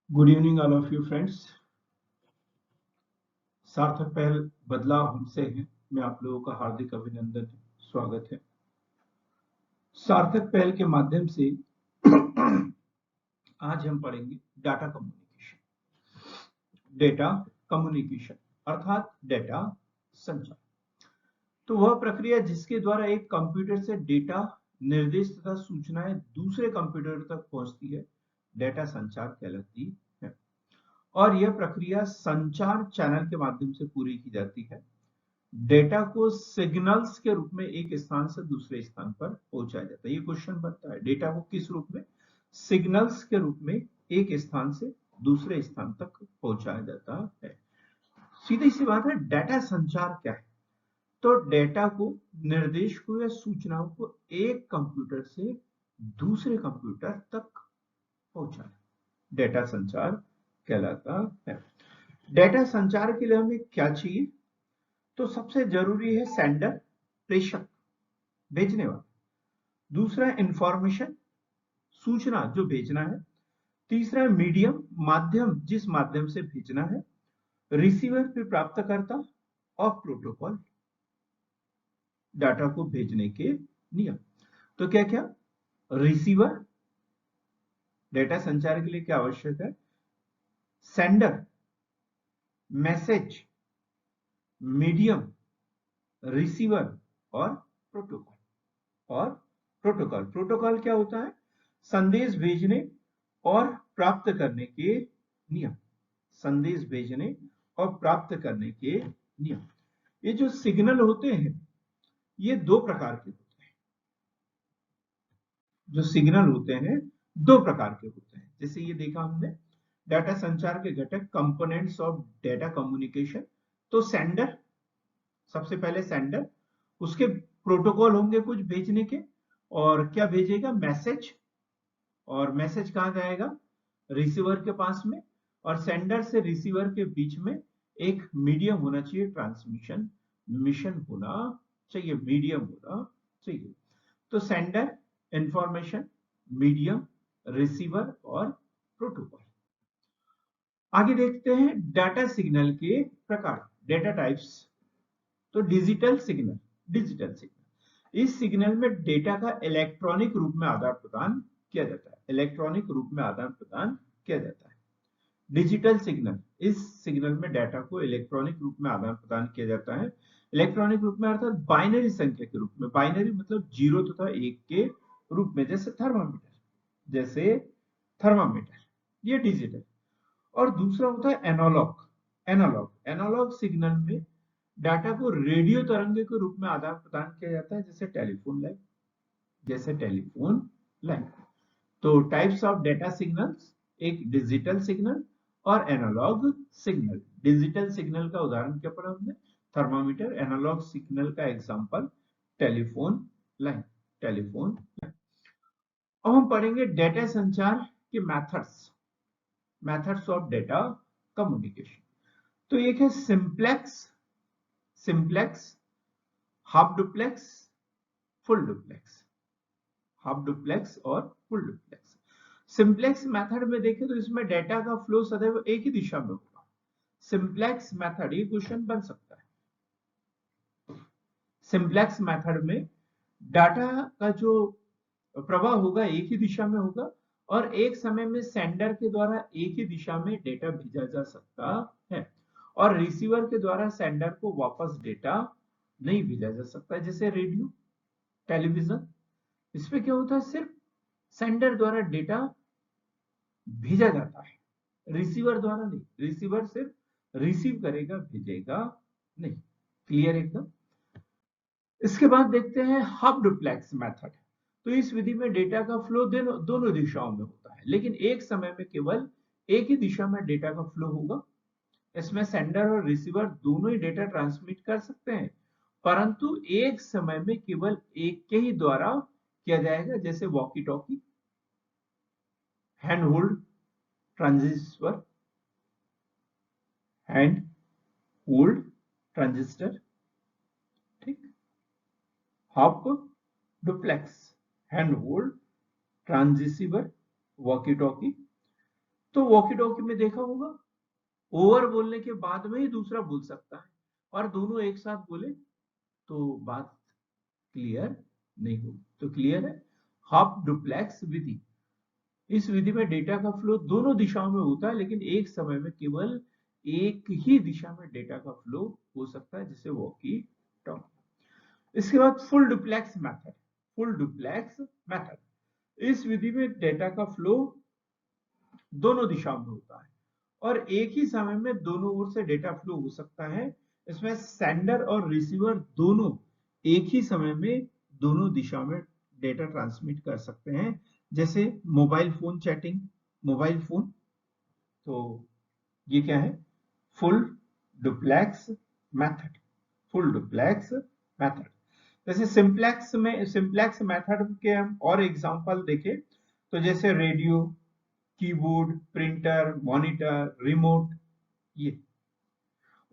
Good evening all of you friends. सार्थक पहल बदलाव हमसे है मैं आप लोगों का हार्दिक अभिनंदन स्वागत है। सार्थक पहल के माध्यम से आज हम पढ़ेंगे डेटा कम्युनिकेशन अर्थात डेटा संचार। तो वह प्रक्रिया जिसके द्वारा एक कंप्यूटर से डेटा निर्देश तथा सूचनाएं दूसरे कंप्यूटर तक पहुंचती है डेटा संचार कहलाती है। और यह प्रक्रिया संचार चैनल के माध्यम से पूरी की जाती है। डेटा को सिग्नल्स के रूप में एक स्थान से दूसरे स्थान पर पहुंचाया जाता है। ये क्वेश्चन बनता है, डेटा को किस रूप में? सिग्नल्स के रूप में एक स्थान से दूसरे स्थान तक पहुंचाया जाता है। सीधी सी बात है, डेटा संचार क्या है? तो डेटा को, निर्देश को या सूचनाओं को एक कंप्यूटर से दूसरे कंप्यूटर तक पहुंचाना डेटा संचार कहलाता है। डेटा संचार के लिए हमें क्या चाहिए? तो सबसे जरूरी है सेंडर, प्रेषक, भेजने वाला। दूसरा इंफॉर्मेशन, सूचना जो भेजना है। तीसरा मीडियम, माध्यम जिस माध्यम से भेजना है। रिसीवर फिर प्राप्तकर्ता और प्रोटोकॉल, डाटा को भेजने के नियम। तो क्या क्या? रिसीवर, डेटा संचार के लिए क्या आवश्यक है? सेंडर, मैसेज, मीडियम, रिसीवर और प्रोटोकॉल क्या होता है? संदेश भेजने और प्राप्त करने के नियम। संदेश भेजने और प्राप्त करने के नियम। ये जो सिग्नल होते हैं ये दो प्रकार के होते हैं। जो सिग्नल होते हैं दो प्रकार के होते हैं। जैसे ये देखा हमने, डाटा संचार के घटक, कंपोनेंट्स ऑफ डेटा कम्युनिकेशन। तो सेंडर, सबसे पहले सेंडर, उसके प्रोटोकॉल होंगे कुछ भेजने के, और क्या भेजेगा? मैसेज। और मैसेज कहां जाएगा? रिसीवर के पास में। और सेंडर से रिसीवर के बीच में एक मीडियम होना चाहिए, ट्रांसमिशन मिशन होना चाहिए, मीडियम होना चाहिए। तो सेंडर, इंफॉर्मेशन, मीडियम, रिसीवर और प्रोटोकॉल। आगे देखते हैं डाटा सिग्नल के प्रकार, डेटा टाइप्स। तो डिजिटल सिग्नल, इस सिग्नल में डेटा का इलेक्ट्रॉनिक रूप में आदान प्रदान किया जाता है। इलेक्ट्रॉनिक रूप में आदान प्रदान किया जाता है डिजिटल सिग्नल, इस सिग्नल में डाटा को इलेक्ट्रॉनिक रूप में आदान प्रदान किया जाता है। इलेक्ट्रॉनिक रूप में अर्थात बाइनरी संख्या के रूप में, बाइनरी मतलब 0 तथा 1 के रूप में, जैसे थर्मामीटर, ये डिजिटल। और दूसरा होता है एनालॉग। एनालॉग सिग्नल में डाटा को रेडियो तरंगे के रूप में आदान प्रदान किया जाता है, जैसे टेलीफोन लाइन। तो टाइप्स ऑफ डेटा सिग्नल्स, एक डिजिटल सिग्नल और एनालॉग सिग्नल। डिजिटल सिग्नल का उदाहरण क्या पढ़ा हमने? थर्मामीटर। एनालॉग सिग्नल का एग्जांपल टेलीफोन लाइन। अब हम पढ़ेंगे डेटा संचार के मेथड्स ऑफ डेटा कम्युनिकेशन। तो एक है simplex, half duplex, full duplex. Half duplex और फुल डुप्लेक्स। सिंप्लेक्स मेथड में देखें तो इसमें डेटा का फ्लो सदैव एक ही दिशा में होगा। सिंप्लेक्स मेथड, ये क्वेश्चन बन सकता है। सिंप्लेक्स मेथड में डाटा का जो प्रवाह होगा एक ही दिशा में होगा, और एक समय में सेंडर के द्वारा एक ही दिशा में डेटा भेजा जा सकता है, और रिसीवर के द्वारा सेंडर को वापस डेटा नहीं भेजा जा सकता। जैसे रेडियो, टेलीविजन, इसमें क्या होता है? सिर्फ सेंडर द्वारा डेटा भेजा जाता है, रिसीवर द्वारा नहीं। रिसीवर सिर्फ रिसीव करेगा, भेजेगा नहीं। क्लियर एकदम? इसके बाद देखते हैं हाफ डुप्लेक्स मेथड। तो इस विधि में डेटा का फ्लो दोनों दिशाओं में होता है, लेकिन एक समय में केवल एक ही दिशा में डेटा का फ्लो होगा। इसमें सेंडर और रिसीवर दोनों ही डेटा ट्रांसमिट कर सकते हैं, परंतु एक समय में केवल एक के ही द्वारा किया जाएगा, जैसे walkie talkie, hand hold transistor, hand hold transistor. ठीक। Half duplex, hand hold transistor, walkie talkie. तो वॉकी टॉकी में देखा होगा, ओवर बोलने के बाद में ही दूसरा बोल सकता है, और दोनों एक साथ बोले तो बात क्लियर नहीं होगी। तो क्लियर है, हाफ डुप्लेक्स विधि। इस विधि में डेटा का फ्लो दोनों दिशाओं में होता है, लेकिन एक समय में केवल एक ही दिशा में डेटा का फ्लो हो सकता है, जिसे वॉकी टॉकी। इसके बाद full duplex method. Full duplex method, इस विधि में डेटा का फ्लो दोनों दिशाओं में होता है और एक ही समय में दोनों ओर से डेटा फ्लो हो सकता है। इसमें सेंडर और रिसीवर दोनों एक ही समय में दोनों दिशा में डेटा ट्रांसमिट कर सकते हैं, जैसे mobile phone chatting, mobile phone. तो ये क्या है, full duplex method, full duplex method. जैसे सिंप्लेक्स मेथड के हम और एग्जांपल देखें तो जैसे radio, keyboard, printer, monitor, remote, ये।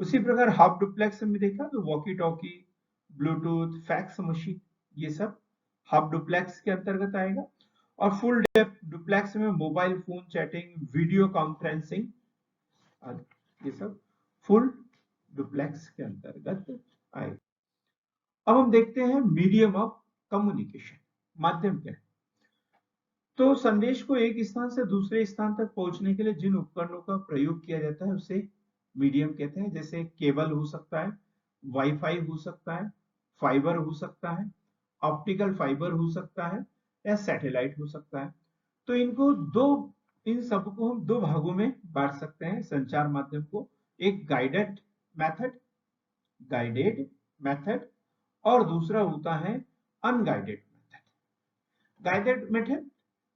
उसी प्रकार हाफ डुप्लेक्स में देखा तो walkie talkie, Bluetooth, fax machine, ये सब हाफ डुप्लेक्स के अंतर्गत आएगा। और फुल डुप्लेक्स में mobile phone chatting, video conferencing, ये सब फुल डुप्लेक्स के अंतर्गत आएगा। अब हम देखते हैं मीडियम ऑफ कम्युनिकेशन, माध्यम क्या है। तो संदेश को एक स्थान से दूसरे स्थान तक पहुंचने के लिए जिन उपकरणों का प्रयोग किया जाता है उसे मीडियम कहते हैं। जैसे केबल हो सकता है, वाईफाई हो सकता है, फाइबर हो सकता है, ऑप्टिकल फाइबर हो सकता है, या सैटेलाइट हो सकता है। तो इन सबको हम दो भागों में बांट सकते हैं संचार माध्यम को। एक मेथड गाइडेड मेथड और दूसरा होता है अनगाइडेड मेथड। गाइडेड मेथड,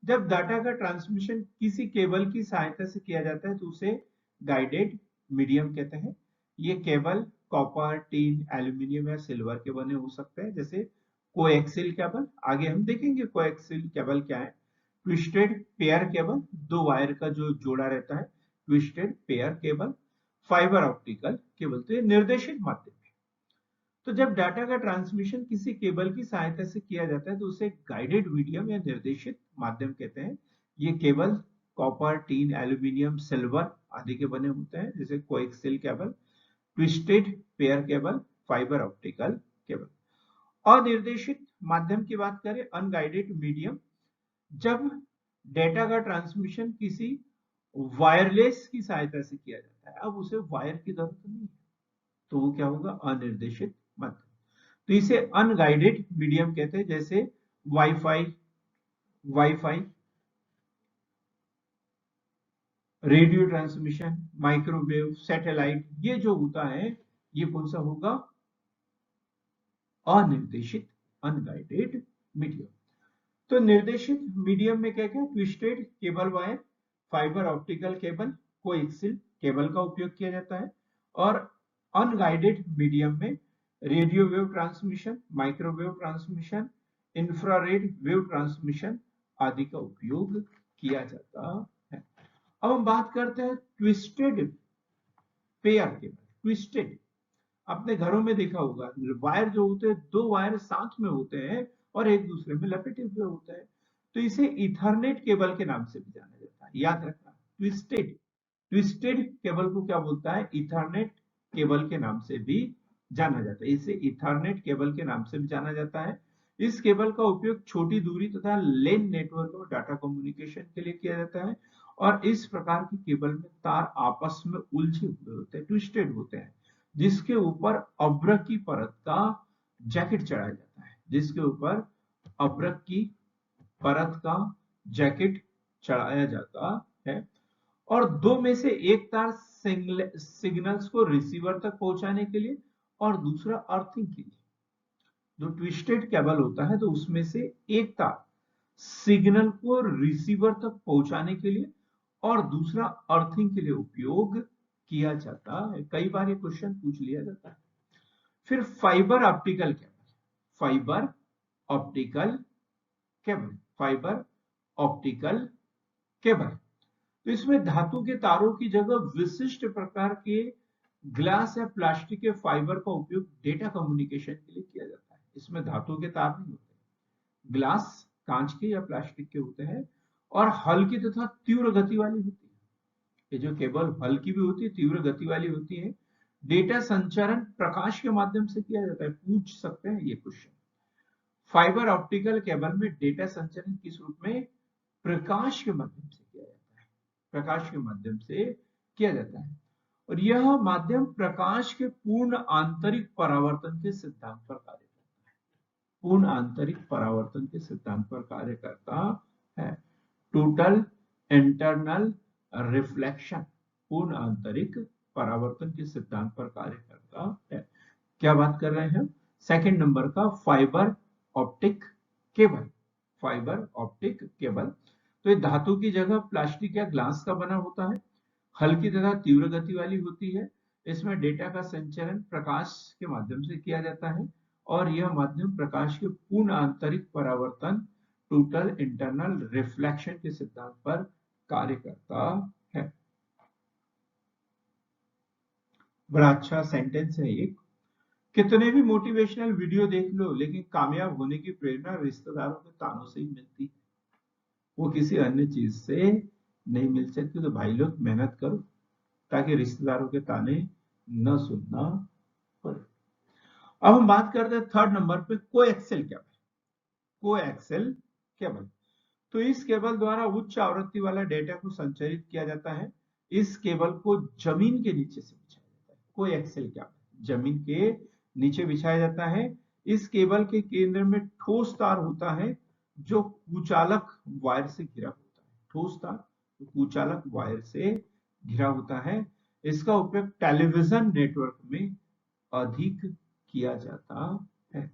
जब डाटा का ट्रांसमिशन किसी केबल की सहायता से किया जाता है तो उसे गाइडेड मीडियम कहते हैं। ये केबल कॉपर, टीन, एल्यूमिनियम या सिल्वर के बने हो सकते हैं, जैसे कोएक्सियल केबल। आगे हम देखेंगे कोएक्सियल केबल क्या है। ट्विस्टेड पेयर केबल, दो वायर का जो जोड़ा रहता है, twisted pair cable. Fibre optical cable, तो ये निर्देशित माध्यम। तो जब डाटा का ट्रांसमिशन किसी केबल की सहायता से किया जाता है तो उसे गाइडेड मीडियम या निर्देशित माध्यम कहते हैं। ये cable copper, tin, aluminium, silver आदि के बने होते हैं, जैसे coaxial cable, twisted pair cable, fibre optical cable. अनिर्देशित माध्यम की बात करें, अनगाइडेड मीडियम, जब डेटा का ट्रांसमिशन किसी वायरलेस की सहायता से किया जाता है, अब उसे वायर की जरूरत नहीं है, तो वो क्या होगा, अनिर्देशित माध्यम। तो इसे अनगाइडेड मीडियम कहते हैं, जैसे wifi wifi radio transmission, microwave, satellite, ये जो होता है ये कौन सा होगा, अनिर्देशित, अनगाइडेड मीडियम। तो निर्देशित मीडियम में क्या क्या, twisted cable wire, fibre optical cable, coaxial cable का उपयोग किया जाता है। और अनगाइडेड मीडियम में radio wave transmission, microwave transmission, infrared wave transmission आदि का उपयोग किया जाता है। अब हम बात करते हैं ट्विस्टेड पेयर केबल। ट्विस्टेड, अपने घरों में देखा होगा, वायर जो होते हैं, दो वायर साथ में होते हैं और एक दूसरे में लपेटे हुए होते हैं, तो इसे इथरनेट केबल के नाम से भी जाना जाता है। याद रखना, ट्विस्टेड ट्विस्टेड केबल को क्या बोलता है, इथरनेट केबल के नाम से भी जाना जाता है। इसे इथरनेट केबल के नाम से भी जाना जाता है। इस केबल का उपयोग छोटी दूरी तथा लेन नेटवर्क और डाटा कम्युनिकेशन के लिए किया जाता है। और इस प्रकार की केबल में तार आपस में उलझे हुए होते हैं, ट्विस्टेड होते हैं, जिसके ऊपर अभ्रक की परत का जैकेट चढ़ाया जाता है, जिसके ऊपर अभ्रक की परत का जैकेट चढ़ाया जाता है। और दो में से एक तार सिग्नल्स को रिसीवर तक पहुंचाने के लिए और दूसरा अर्थिंग के लिए। जो ट्विस्टेड केबल होता है तो उसमें से एक तार सिग्नल को रिसीवर तक पहुंचाने के लिए और दूसरा अर्थिंग के लिए उपयोग किया जाता है। कई बार ये क्वेश्चन पूछ लिया जाता है। फिर fibre optical cable, fibre optical cable, fibre optical cable, तो इसमें धातु के तारों की जगह विशिष्ट प्रकार के ग्लास या प्लास्टिक के फाइबर का उपयोग डेटा कम्युनिकेशन के लिए किया जाता है। इसमें धातु के तार नहीं होते, ग्लास कांच के या प्लास्टिक के होते हैं और हल्की तथा तीव्र गति वाली होती है। ये जो केबल हल्की भी होती है, तीव्र गति वाली होती है। डेटा संचरण प्रकाश के माध्यम से किया जाता है, पूछ सकते हैं ये क्वेश्चन। फाइबर ऑप्टिकल केबल में डेटा संचरण किस रूप में? प्रकाश के माध्यम से किया जाता है, प्रकाश के माध्यम से किया जाता है। और यह माध्यम प्रकाश के पूर्ण आंतरिक परावर्तन के सिद्धांत पर कार्य करता है, पूर्ण आंतरिक परावर्तन के सिद्धांत पर कार्य करता है। टोटल इंटरनल रिफ्लेक्शन, पूर्ण आंतरिक परावर्तन के सिद्धांत पर कार्य करता है। क्या बात कर रहे हैं हम? सेकंड नंबर का fibre optic cable, fibre optic cable. तो ये धातु की जगह प्लास्टिक या ग्लास का बना होता है, हल्की तथा तीव्र गति वाली होती है। इसमें डेटा का संचरण प्रकाश के माध्यम से किया जाता है और यह माध्यम प्रकाश के पूर्ण आंतरिक परावर्तन, टोटल इंटरनल रिफ्लेक्शन के सिद्धांत पर कार्य करता है। बड़ा अच्छा सेंटेंस है ये। कितने भी मोटिवेशनल वीडियो देख लो, लेकिन कामयाब होने की प्रेरणा रिश्तेदारों के तानों से ही मिलती है, वो किसी अन्य चीज से नहीं मिल सकती। तो भाई लोग मेहनत करो ताकि रिश्तेदारों के ताने न सुनना पड़े। अब हम बात करते हैं थर्ड नंबर पे, कोएक्सियल केबल। कोएक्सियल केबल, तो इस केबल द्वारा उच्च आवृत्ति वाला डेटा को संचारित किया जाता है। इस केबल को जमीन के नीचे से बिछाया जाता है। कोएक्सियल केबल जमीन के नीचे बिछाया जाता है। इस केबल के केंद्र में ठोस तार होता है जो कुचालक वायर से घिरा होता है। ठोस तार कुचालक वायर से घिरा होता है। इसका उपयोग टेलीविजन नेटवर्क में अधिक किया जाता है,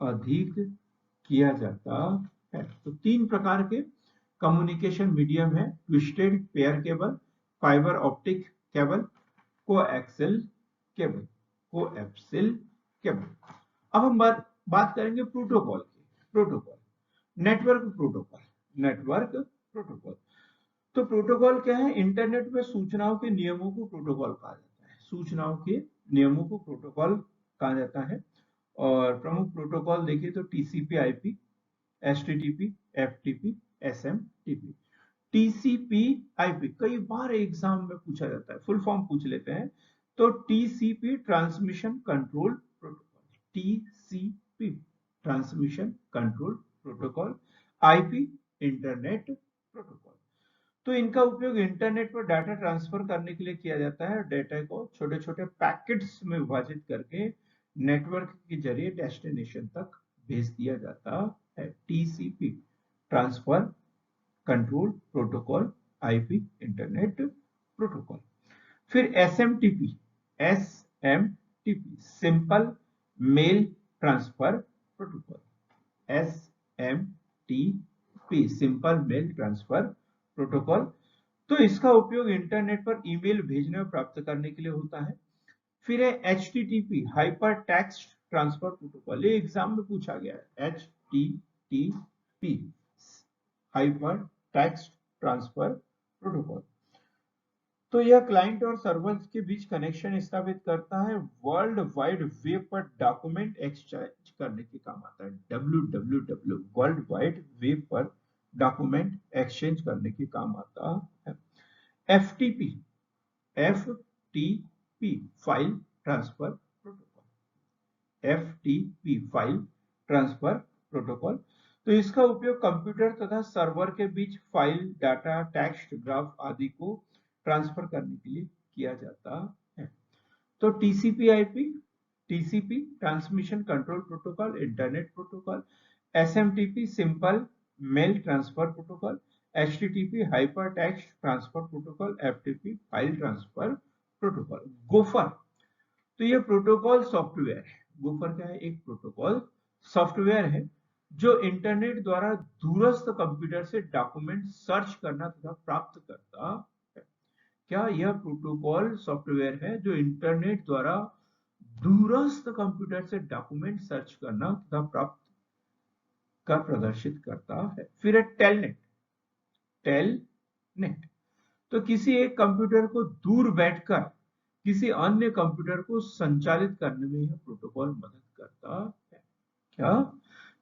अधिक किया जाता है। तो तीन प्रकार के कम्युनिकेशन मीडियम है, twisted pair cable, fibre optic cable, coaxial cable, coaxial cable. अब हम बात करेंगे प्रोटोकॉल की। Protocol, network protocol, network protocol. तो प्रोटोकॉल क्या है? इंटरनेट में सूचनाओं के नियमों को प्रोटोकॉल कहा जाता है। सूचनाओं के नियमों को प्रोटोकॉल कहा जाता है। और प्रमुख प्रोटोकॉल देखिए तो TCP IP, HTTP, FTP, SMTP. TCP IP कई बार एग्जाम में पूछा जाता है, फुल फॉर्म पूछ लेते हैं। तो TCP transmission control protocol, TCP transmission control protocol, IP internet protocol. तो इनका उपयोग इंटरनेट पर डाटा ट्रांसफर करने के लिए किया जाता है। डाटा को छोटे छोटे पैकेट्स में विभाजित करके नेटवर्क के जरिए डेस्टिनेशन तक भेज दिया जाता है। TCP transfer control protocol, IP internet protocol. फिर SMTP, SMTP simple mail transfer protocol, SMTP simple mail transfer protocol. तो इसका उपयोग इंटरनेट पर ईमेल भेजने और प्राप्त करने के लिए होता है। फिर है HTTP, hyper text transfer protocol. ये एग्जाम में पूछा गया है, HTTP hyper text transfer protocol. तो यह क्लाइंट और सर्वर के बीच कनेक्शन स्थापित करता है। वर्ल्ड वाइड वेब पर डॉक्यूमेंट एक्सचेंज करने के काम आता है। www वर्ल्ड वाइड वेब पर डॉक्यूमेंट एक्सचेंज करने के काम आता है। FTP, FTP file transfer protocol, FTP file transfer protocol. तो इसका उपयोग कंप्यूटर तथा सर्वर के बीच फाइल, डाटा, टेक्स्ट, ग्राफ आदि को ट्रांसफर करने के लिए किया जाता है। तो TCP IP, TCP transmission control protocol, internet protocol, SMTP simple mail transfer protocol, HTTP hyper text transfer protocol, FTP file transfer protocol. Gopher, तो ये प्रोटोकॉल सॉफ्टवेयर है। गोफर क्या है? एक प्रोटोकॉल सॉफ्टवेयर है जो इंटरनेट द्वारा दूरस्थ कंप्यूटर से डॉक्यूमेंट सर्च करना तथा प्राप्त करता है। क्या यह प्रोटोकॉल सॉफ्टवेयर है जो इंटरनेट द्वारा दूरस्थ कंप्यूटर से डॉक्यूमेंट सर्च करना तथा प्राप्त कर प्रदर्शित करता है। फिर है टेलनेट, टेलनेट। तो किसी एक कंप्यूटर को दूर बैठकर किसी अन्य कंप्यूटर को संचालित करने में यह प्रोटोकॉल मदद करता है। क्या?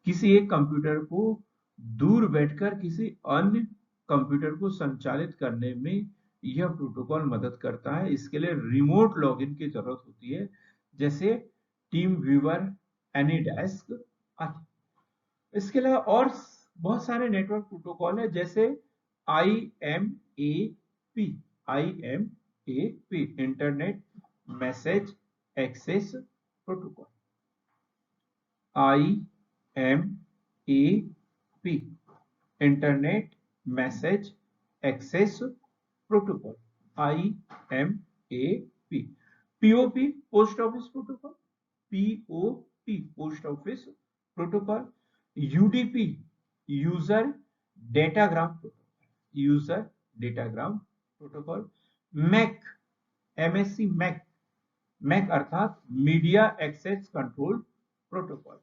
किसी एक कंप्यूटर को दूर बैठकर किसी अन्य कंप्यूटर को संचालित करने में यह प्रोटोकॉल मदद करता है। इसके लिए रिमोट लॉगिन की जरूरत होती है, जैसे टीम व्यूअर, एनीडेस्क आदि। इसके अलावा और बहुत सारे नेटवर्क प्रोटोकॉल है, जैसे IMAP, internet message access protocol, IMAP, internet message access protocol, IMAP। POP, post office protocol, POP, post office protocol. UDP, user datagram protocol, user datagram protocol. MAC, MSC MAC, MAC अर्थात media access control protocol,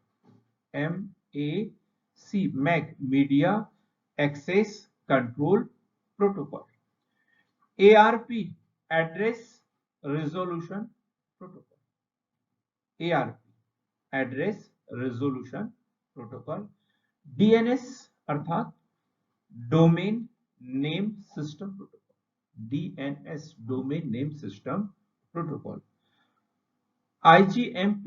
MAC, MAC media access control protocol. ARP, address resolution protocol, ARP, address resolution protocol. DNS अर्थात domain name system protocol, DNS, domain name system protocol. IGMP,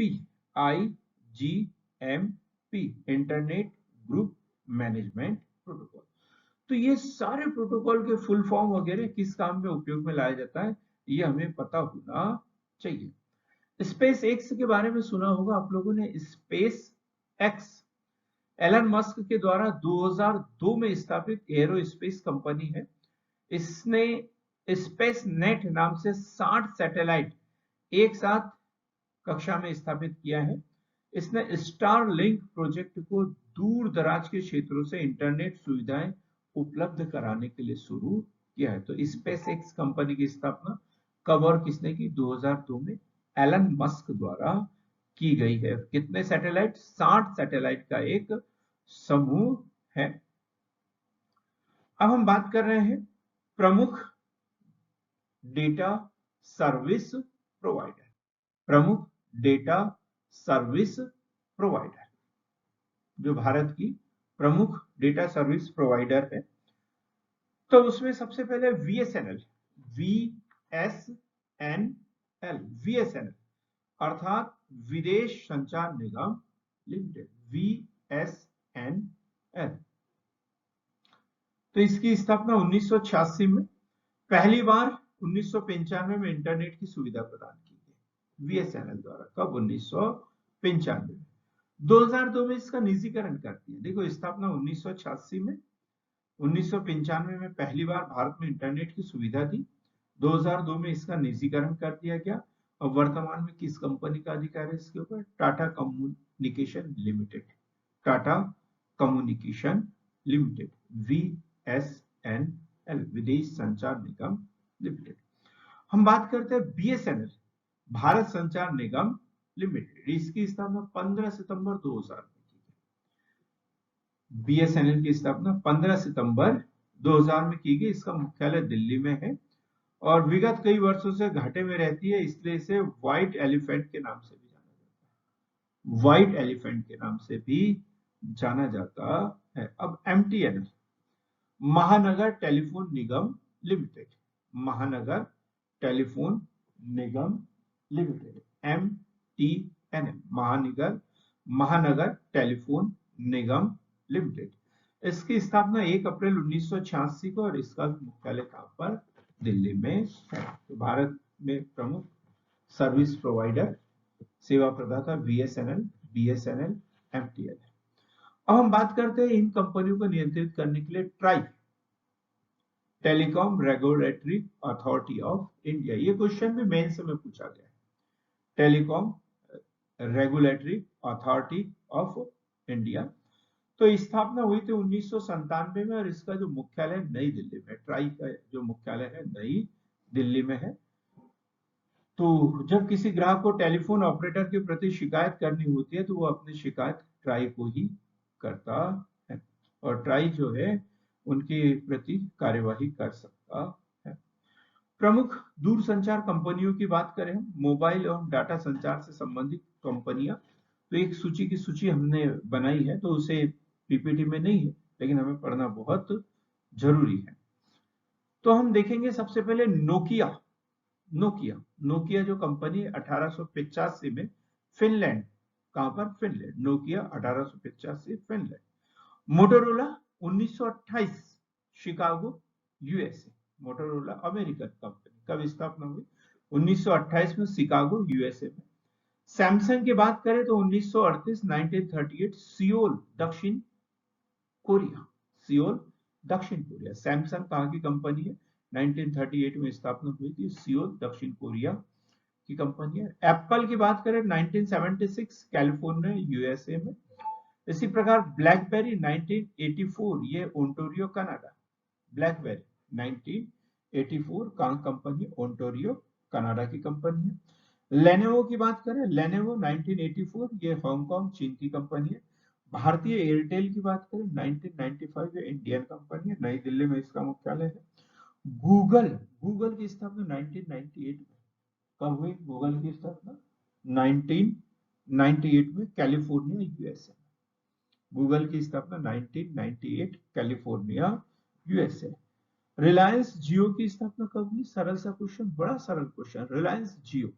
internet group management protocol. तो ये सारे protocol के full form वगैरह किस काम में उपयोग में लाया जाता है, ये हमें पता होना चाहिए। स्पेस एक्स के बारे में सुना होगा आप लोगों ने। स्पेस एक्स एलन मस्क के द्वारा 2002 में स्थापित एरोस्पेस कंपनी है। इसने स्पेस नेट नाम से 60 सैटेलाइट एक साथ कक्षा में स्थापित किया है। इसने स्टार लिंक प्रोजेक्ट को दूर दराज के क्षेत्रों से इंटरनेट सुविधाएं उपलब्ध कराने के लिए शुरू किया है। तो स्पेस एक्स कंपनी की स्थापना कब और किसने की? 2002 में एलन मस्क द्वारा की गई है। कितने सैटेलाइट? 60 सैटेलाइट का एक समूह है। अब हम बात कर रहे हैं प्रमुख डेटा सर्विस प्रोवाइडर, प्रमुख डेटा सर्विस प्रोवाइडर, जो भारत की प्रमुख डेटा सर्विस प्रोवाइडर है। तो उसमें सबसे पहले VSNL, VSNL अर्थात विदेश संचार निगम लिमिटेड, VSNL। तो इसकी स्थापना 1986 में, पहली बार 1995 में इंटरनेट की सुविधा प्रदान की गई VSNL द्वारा। कब? 1995 में। 2002 में इसका निजीकरण कर दिया। देखो, स्थापना 1986 में, 1995 में पहली बार भारत में इंटरनेट की सुविधा दी, 2002 में इसका निजीकरण कर दिया गया। और वर्तमान में किस कंपनी का अधिकार है इसके ऊपर? Tata communication limited, Tata communication limited, VSNL, विदेश संचार निगम लिमिटेड। हम बात करते हैं BSNL, भारत संचार निगम लिमिटेड। इसकी स्थापना 15 सितंबर 2000 में की गई। BSNL की स्थापना 15 सितंबर 2000 में की गई। इसका मुख्यालय दिल्ली में है और विगत कई वर्षों से घाटे में रहती है, इसलिए इसे व्हाइट एलिफेंट के नाम से भी जाना जाता है, व्हाइट एलिफेंट के नाम से भी जाना जाता है। अब MTNL, महानगर टेलीफोन निगम लिमिटेड, महानगर टेलीफोन निगम लिमिटेड, MTNL, महानगर टेलीफोन निगम लिमिटेड। इसकी स्थापना 1 अप्रैल 1986 को, और इसका मुख्यालय कहां पर? दिल्ली में है। तो भारत में प्रमुख सर्विस प्रोवाइडर, सेवा प्रदाता VSNL, BSNL, MTNL। अब हम बात करते हैं इन कंपनियों को नियंत्रित करने के लिए try, telecom regulatory authority of India. ये क्वेश्चन भी मेंस में पूछा गया है। Telecom regulatory authority of India. तो स्थापना हुई थी 1997 में, और इसका जो मुख्यालय नई दिल्ली में, ट्राई का जो मुख्यालय है नई दिल्ली में है। तो जब किसी ग्राहक को टेलीफोन ऑपरेटर के प्रति शिकायत करनी होती है, तो वो अपनी शिकायत ट्राई को ही करता है, और ट्राई जो है उनके प्रति कार्यवाही कर सकता है। प्रमुख दूरसंचार कंपनियों की बात करें, मोबाइल एवं डाटा संचार से संबंधित कंपनियां, तो एक सूची की सूची हमने बनाई है, तो उसे PPT में नहीं है, लेकिन हमें पढ़ना बहुत जरूरी है। तो हम देखेंगे सबसे पहले नोकिया। नोकिया नोकिया जो कंपनी है 1885 में फिनलैंड, कहां पर, Finland, Nokia 1885 Finland. Motorola 1928 Chicago USA. Motorola American company, कब स्थापना हुई, 1928 में शिकागो यूएसए में। सैमसंग की बात करें तो 1938 1938 सियोल दक्षिण कोरिया, सियोल दक्षिण कोरिया। सैमसंग कहां की कंपनी है, 1938 में स्थापना हुई थी, सियोल दक्षिण कोरिया की कंपनी है। एप्पल की बात करें 1976 कैलिफोर्निया यूएसए में। इसी प्रकार ब्लैकबेरी 1984, ये ओंटारियो कनाडा। ब्लैकबेरी 1984 का कंपनी, ओंटारियो कनाडा की कंपनी है। लेनोवो की बात करें, लेनोवो 1984, ये हांगकांग चीन की कंपनी है। भारतीय एयरटेल की बात करें 1995, ये इंडियन कंपनी है, नई दिल्ली में इसका मुख्यालय है। गूगल, गूगल की स्थापना 1998 में, कब हुई गूगल की स्थापना, 1998 में कैलिफोर्निया यूएसए। गूगल की स्थापना 1998 कैलिफोर्निया यूएसए। रिलायंस जियो की स्थापना कब हुई, सरल सा क्वेश्चन, बड़ा सरल क्वेश्चन, रिलायंस जियो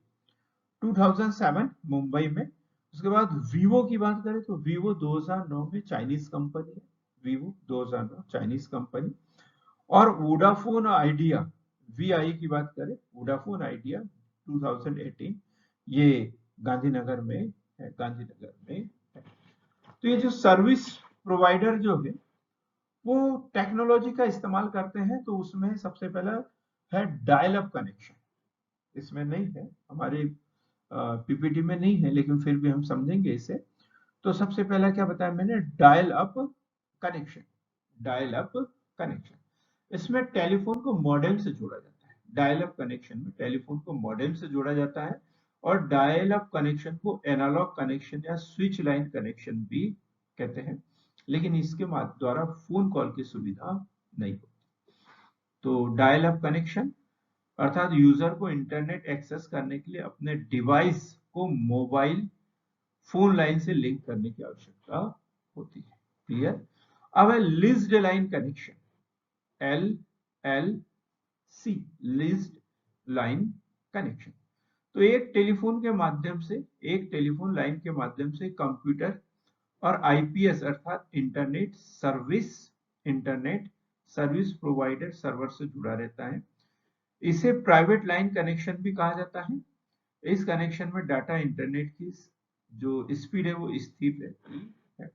2007 मुंबई में। उसके बाद वीवो की बात करें तो वीवो 2009 में चाइनीज कंपनी है, वीवो 2009 चाइनीज कंपनी। और वोडाफोन आइडिया, वीआई की बात करें, वोडाफोन आइडिया 2018, ये गांधीनगर में है, गांधीनगर में है। तो ये जो सर्विस प्रोवाइडर जो है वो टेक्नोलॉजी का इस्तेमाल करते हैं, तो उसमें सबसे पहला है डायल अप कनेक्शन। इसमें नहीं है, हमारे पीपीटी में नहीं है, लेकिन फिर भी हम समझेंगे इसे। तो सबसे पहला क्या बताया मैंने, dial up connection. Dial up connection, इसमें टेलीफोन को मॉडेम से जोड़ा जाता है। डायल अप कनेक्शन में टेलीफोन को मॉडेम से जोड़ा जाता है, और डायल अप कनेक्शन को एनालॉग कनेक्शन या स्विच लाइन कनेक्शन भी कहते हैं, लेकिन इसके द्वारा फोन कॉल की सुविधा नहीं होती। तो डायल अप कनेक्शन अर्थात यूजर को इंटरनेट एक्सेस करने के लिए अपने डिवाइस को मोबाइल फोन लाइन से लिंक करने की आवश्यकता होती है। क्लियर। अब है leased line connection, LLC, leased line connection. तो एक टेलीफोन के माध्यम से, एक टेलीफोन लाइन के माध्यम से कंप्यूटर और आईपीएस अर्थात इंटरनेट सर्विस प्रोवाइडर सर्वर से जुड़ा रहता है। इसे प्राइवेट लाइन कनेक्शन भी कहा जाता है। इस कनेक्शन में डाटा इंटरनेट की जो स्पीड है वो स्थिर रहती है।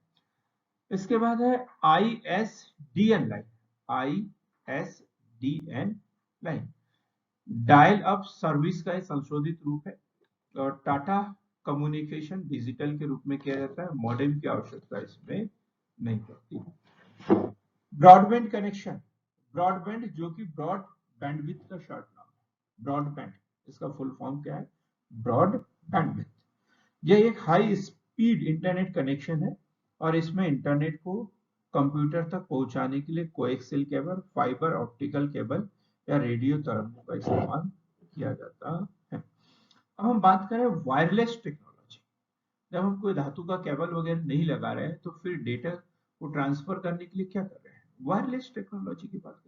इसके बाद है ISDN line, ISDN line dial up service का संशोधित रूप है, और टाटा कम्युनिकेशन डिजिटल के रूप में किया जाता है, मॉडेम की आवश्यकता इसमें नहीं पड़ती। ब्रॉडबैंड कनेक्शन, ब्रॉडबैंड जो कि ब्रॉड बैंडविड्थ का शॉर्ट नाम है, ब्रॉडबैंड इसका फुल फॉर्म क्या है, ब्रॉड बैंडविड्थ। यह एक हाई स्पीड इंटरनेट कनेक्शन है, और इसमें इंटरनेट को कंप्यूटर तक पहुंचाने के लिए coaxial cable, fibre optical cable या रेडियो तरंगों का इस्तेमाल किया जाता है। अब हम बात करें वायरलेस टेक्नोलॉजी। जब हम कोई धातु का केबल वगैरह नहीं लगा रहे हैं, तो फिर डेटा को ट्रांसफर करने के लिए क्या कर रहे हैं, वायरलेस टेक्नोलॉजी की बात करें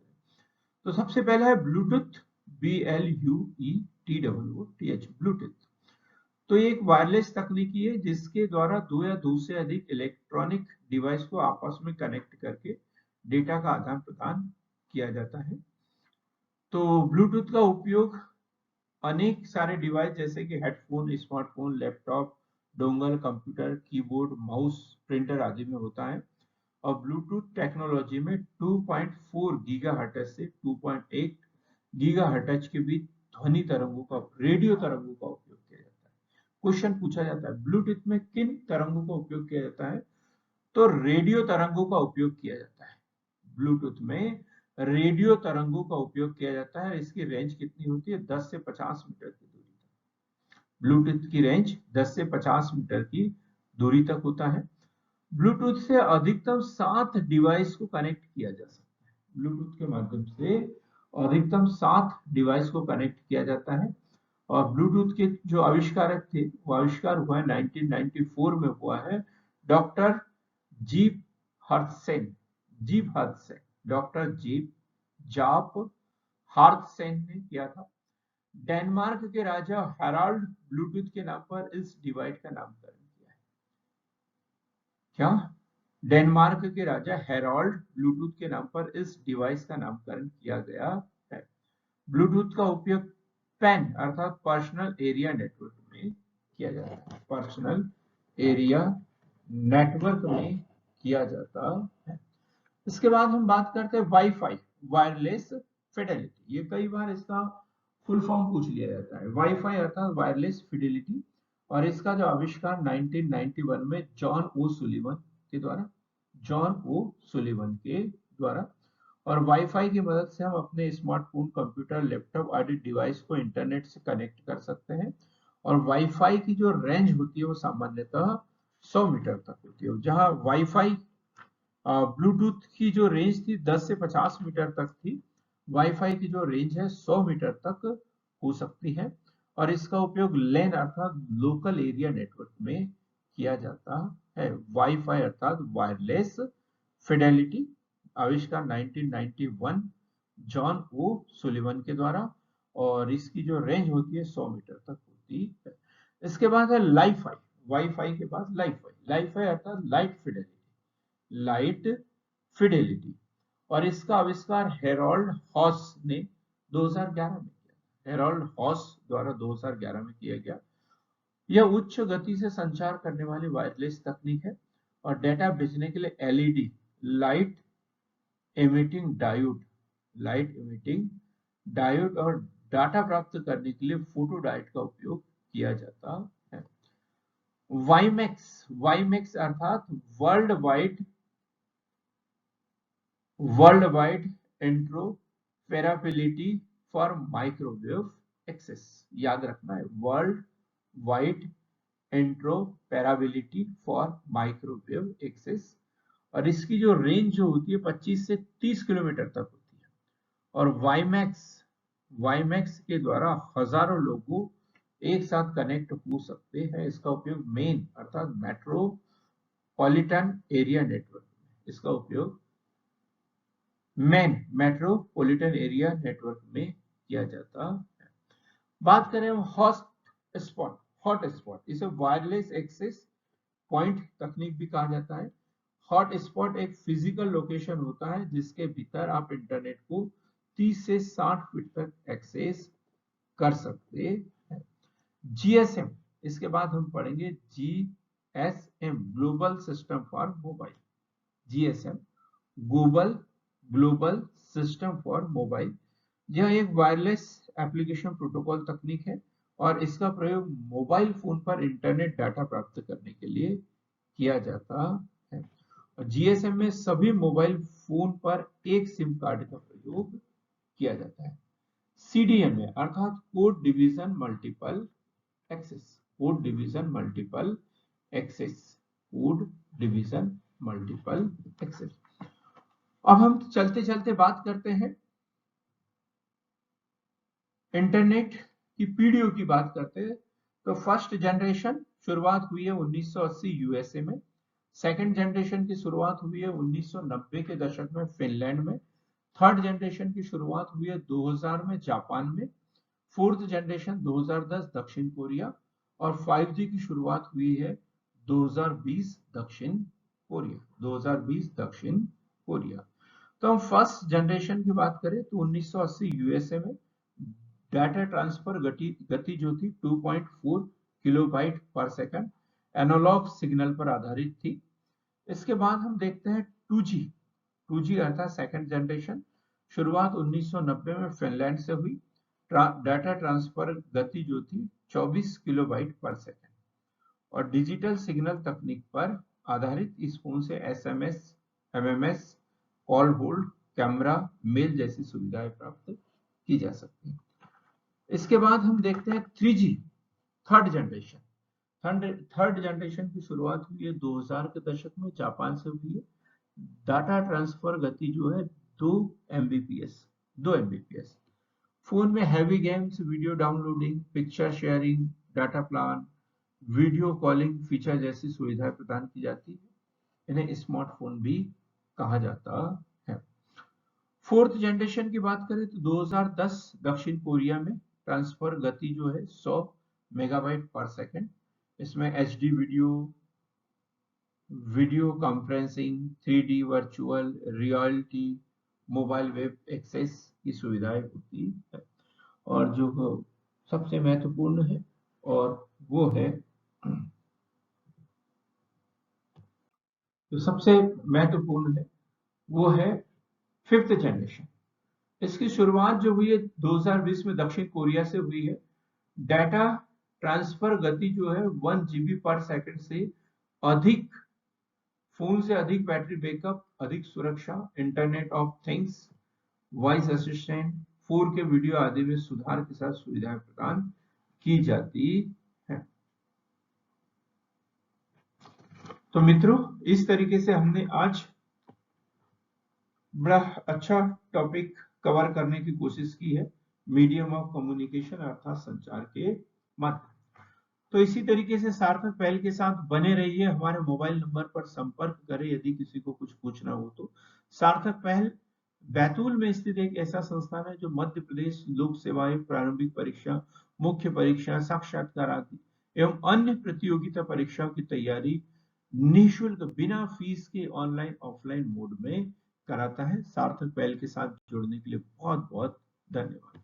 तो सबसे पहला है ब्लूटूथ, BLUETWOTH, ब्लूटूथ। तो ये एक वायरलेस तकनीकी है जिसके द्वारा दो या दो से अधिक इलेक्ट्रॉनिक डिवाइस को आपस में कनेक्ट करके डेटा का आदान प्रदान किया जाता है। तो ब्लूटूथ का उपयोग अनेक सारे डिवाइस जैसे कि headphone, smartphone, laptop, dongle, computer, keyboard, mouse, printer आदि में होता है। और ब्लूटूथ टेक्नोलॉजी में 2.4 गीगाहर्ट्ज से 2.8 गीगाहर्ट्ज के बीच ध्वनि तरंगों का, रेडियो तरंगों का उपयोग किया जाता है। क्वेश्चन पूछा जाता है ब्लूटूथ में किन तरंगों का उपयोग किया जाता है, तो रेडियो तरंगों का उपयोग किया जाता है। ब्लूटूथ में रेडियो तरंगों का उपयोग किया जाता है। इसकी रेंज कितनी होती है, 10 से 50 मीटर की दूरी तक। ब्लूटूथ की रेंज 10 से 50 मीटर की दूरी तक होता है। ब्लूटूथ से अधिकतम 7 डिवाइस को कनेक्ट किया जा सकता है। ब्लूटूथ के माध्यम से अधिकतम 7 डिवाइस को कनेक्ट किया जाता है। और ब्लूटूथ के जो आविष्कारक थे, वो आविष्कार हुआ है 1994 में हुआ है, डॉक्टर जीप हर्टसेन, डॉक्टर जीप जाप हार्थसेन ने किया था। डेनमार्क के राजा हेराल्ड ब्लूटूथ के नाम पर इस डिवाइस का नामकरण किया है। क्या? डेनमार्क के राजा हेराल्ड ब्लूटूथ के नाम पर इस डिवाइस का नामकरण किया गया है। ब्लूटूथ का उपयोग पैन अर्थात पर्सनल एरिया नेटवर्क में किया जाता है। पर्सनल एरिया नेटवर्क में किया जाता है। इसके बाद हम बात करते हैं वाईफाई, वायरलेस फिडेलिटी। ये कई बार इसका फुल फॉर्म पूछ लिया जाता है। वाईफाई अर्थात वायरलेस फिडेलिटी, और इसका जो आविष्कार 1991 में जॉन ओ सुलिवन के द्वारा, और वाईफाई की मदद से हम अपने स्मार्टफोन, कंप्यूटर, लैपटॉप आदि डिवाइस को इंटरनेट से कनेक्ट कर सकते हैं। और वाईफाई की जो रेंज होती है वो सामान्यतः 100 मीटर तक होती है, जहां वाईफाई ब्लूटूथ की जो रेंज थी 10 से 50 मीटर तक थी। वाईफाई की जो रेंज है 100 मीटर तक हो सकती है, और इसका उपयोग लैन अर्थात लोकल एरिया नेटवर्क में किया जाता है। वाईफाई अर्थात वायरलेस फिडेलिटी, आविष्कार 1991 जॉन ओ सुलिवन के द्वारा, और इसकी जो रेंज होती है 100 मीटर तक होती है। इसके बाद है लाइफाई। वाईफाई के बाद लाइफाई अर्थात लाइट फिडेलिटी, और इसका आविष्कार हेरोल्ड हॉस ने 2011 में किया। हेरोल्ड हॉस द्वारा 2011 में किया गया। यह उच्च गति से संचार करने वाली वायरलेस तकनीक है, और डेटा भेजने के लिए एलईडी, लाइट एमिटिंग डायोड और डाटा प्राप्त करने के लिए फोटो डायोड का उपयोग किया जाता है। वाईमैक्स अर्थात world wide interoperability for microwave access. याद रखना है, world wide interoperability for microwave access, और इसकी जो रेंज जो होती है 25 से 30 किलोमीटर तक होती है। और वाईमैक्स के द्वारा हजारों लोगों एक साथ कनेक्ट हो सकते हैं। इसका उपयोग मेन अर्थात मेट्रोपॉलिटन एरिया नेटवर्क में किया जाता है। बात करें हॉटस्पॉट, इसे वायरलेस एक्सेस पॉइंट तकनीक भी कहा जाता है। हॉटस्पॉट एक फिजिकल लोकेशन होता है जिसके भीतर आप इंटरनेट को 30 से 60 फीट तक एक्सेस कर सकते हैं। जीएसएम, इसके बाद हम पढ़ेंगे GSM, global system for mobile. GSM global system for mobile, यह एक वायरलेस एप्लीकेशन प्रोटोकॉल तकनीक है, और इसका प्रयोग मोबाइल फोन पर इंटरनेट डाटा प्राप्त करने के लिए किया जाता है। जीएसएम में सभी मोबाइल फोन पर एक सिम कार्ड का प्रयोग किया जाता है। सीडीएमए अर्थात कोड डिवीजन मल्टीपल एक्सेस। अब हम चलते चलते बात करते हैं इंटरनेट की पीढ़ियों की बात करते हैं। तो फर्स्ट जनरेशन शुरुआत हुई है 1980 यूएसए में। सेकंड जनरेशन की शुरुआत हुई है 1990 के दशक में फिनलैंड में। थर्ड जनरेशन की शुरुआत हुई है 2000 में जापान में। फोर्थ जनरेशन 2010 दक्षिण कोरिया, और 5G की शुरुआत हुई है 2020 दक्षिण कोरिया। तो हम फर्स्ट जनरेशन की बात करें तो 1980 यूएसए में डाटा ट्रांसफर गति जो थी 2.4 किलोबाइट पर सेकंड एनालॉग सिग्नल पर आधारित थी। इसके बाद हम देखते हैं 2G अर्थात सेकंड जनरेशन, शुरुआत 1990 में फिनलैंड से हुई। डाटा ट्रांसफर गति जो थी 24 किलोबाइट पर सेकंड, और डिजिटल सिग्नल तकनीक पर आधारित इस फोन से SMS, MMS, call hold, camera, mail जैसी सुविधाएं प्राप्त की जा सकती हैं। इसके बाद हम देखते हैं 3G थर्ड जनरेशन की शुरुआत हुई है 2000 के दशक में, जापान से हुई है। डाटा ट्रांसफर गति जो है 2 एमबीपीएस। फोन में heavy games, video downloading, picture sharing, data plan, video calling feature जैसी सुविधाएं प्रदान की जाती है। इन्हें स्मार्टफोन भी कहा जाता है। फोर्थ जनरेशन की बात करें तो 2010 दक्षिण कोरिया में ट्रांसफर गति जो है 100 मेगाबाइट पर सेकंड। इसमें HD video conferencing, 3D virtual reality, mobile web access की सुविधाएं होती है। और जो सबसे महत्वपूर्ण है और वो है जो सबसे महत्वपूर्ण है वो है फिफ्थ जनरेशन। इसकी शुरुआत जो हुई है 2020 में दक्षिण कोरिया से हुई है। डाटा ट्रांसफर गति जो है 1 GB पर सेकंड से अधिक, फोन से अधिक बैटरी बैकअप, अधिक सुरक्षा, internet of things, voice assistant, 4K video आदि में सुधार के साथ सुविधाएं प्रदान की जाती है। तो मित्रों, इस तरीके से हमने आज बड़ा अच्छा टॉपिक कवर करने की कोशिश की है, मीडियम ऑफ कम्युनिकेशन अर्थात संचार के माध्यम। तो इसी तरीके से सार्थक पहल के साथ बने रहिए। हमारे मोबाइल नंबर पर संपर्क करें यदि किसी को कुछ पूछना हो तो। सार्थक पहल बैतूल में स्थित एक ऐसा संस्थान है जो मध्य प्रदेश लोक सेवाएं, प्रारंभिक परीक्षा, मुख्य परीक्षा, साक्षात्कार आदि एवं अन्य प्रतियोगिता परीक्षाओं की तैयारी निःशुल्क बिना फीस के ऑनलाइन ऑफलाइन मोड में कराता है। सार्थक पहल के साथ जुड़ने के लिए बहुत बहुत धन्यवाद।